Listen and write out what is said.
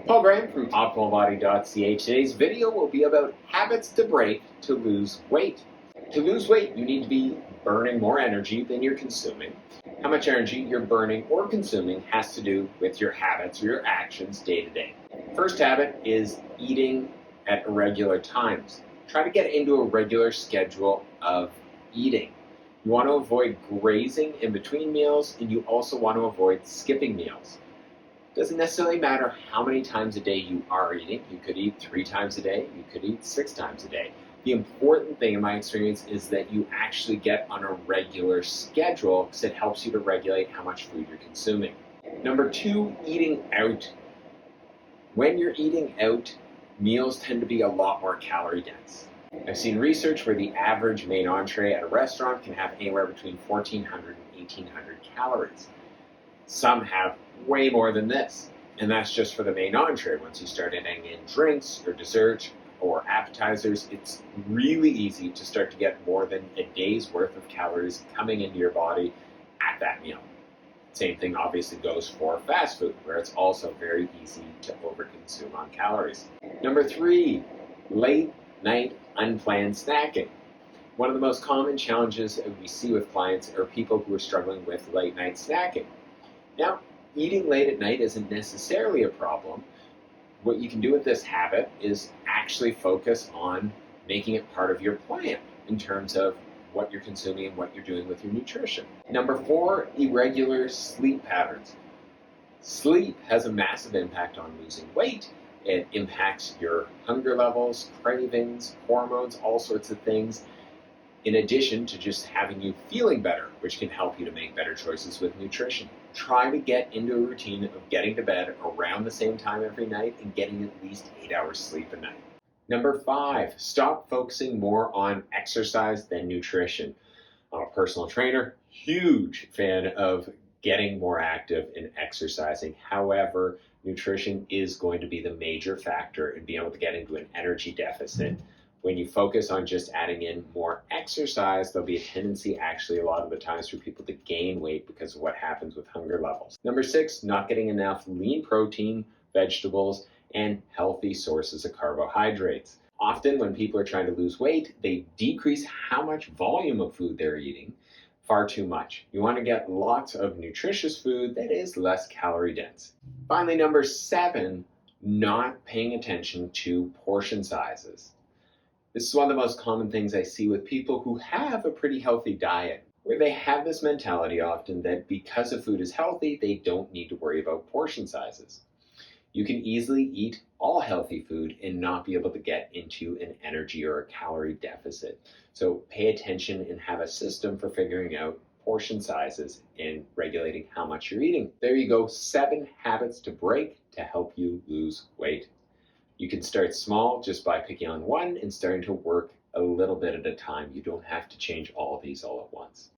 Paul Graham from OptimalBody.ca. Today's video will be about habits to break to lose weight. To lose weight, you need to be burning more energy than you're consuming. How much energy you're burning or consuming has to do with your habits or your actions day to day. First habit is eating at irregular times. Try to get into a regular schedule of eating. You want to avoid grazing in between meals, and you also want to avoid skipping meals. Doesn't necessarily matter how many times a day you are eating. You could eat 3 times a day, you could eat 6 times a day. The important thing in my experience is that you actually get on a regular schedule because it helps you to regulate how much food you're consuming. Number 2, eating out. When you're eating out, meals tend to be a lot more calorie dense. I've seen research where the average main entree at a restaurant can have anywhere between 1,400 and 1,800 calories. Some have way more than this, and that's just for the main entree. Once you start adding in drinks or dessert or appetizers, it's really easy to start to get more than a day's worth of calories coming into your body at that meal. Same thing obviously goes for fast food, where it's also very easy to overconsume on calories. Number 3, late night unplanned snacking. One of the most common challenges that we see with clients are people who are struggling with late night snacking. Now, eating late at night isn't necessarily a problem. What you can do with this habit is actually focus on making it part of your plan in terms of what you're consuming and what you're doing with your nutrition. Number 4, irregular sleep patterns. Sleep has a massive impact on losing weight. It impacts your hunger levels, cravings, hormones, all sorts of things, in addition to just having you feeling better, which can help you to make better choices with nutrition. Try to get into a routine of getting to bed around the same time every night and getting at least 8 hours sleep a night. Number 5, stop focusing more on exercise than nutrition. I'm a personal trainer, huge fan of getting more active and exercising. However, nutrition is going to be the major factor in being able to get into an energy deficit. When you focus on just adding in more exercise, there'll be a tendency actually a lot of the times for people to gain weight because of what happens with hunger levels. Number 6, not getting enough lean protein, vegetables, and healthy sources of carbohydrates. Often when people are trying to lose weight, they decrease how much volume of food they're eating far too much. You want to get lots of nutritious food that is less calorie dense. Finally, number 7, not paying attention to portion sizes. This is one of the most common things I see with people who have a pretty healthy diet, where they have this mentality often that because a food is healthy, they don't need to worry about portion sizes. You can easily eat all healthy food and not be able to get into an energy or a calorie deficit. So pay attention and have a system for figuring out portion sizes and regulating how much you're eating. There you go, 7 habits to break to help you lose weight. You can start small just by picking on one and starting to work a little bit at a time. You don't have to change all of these all at once.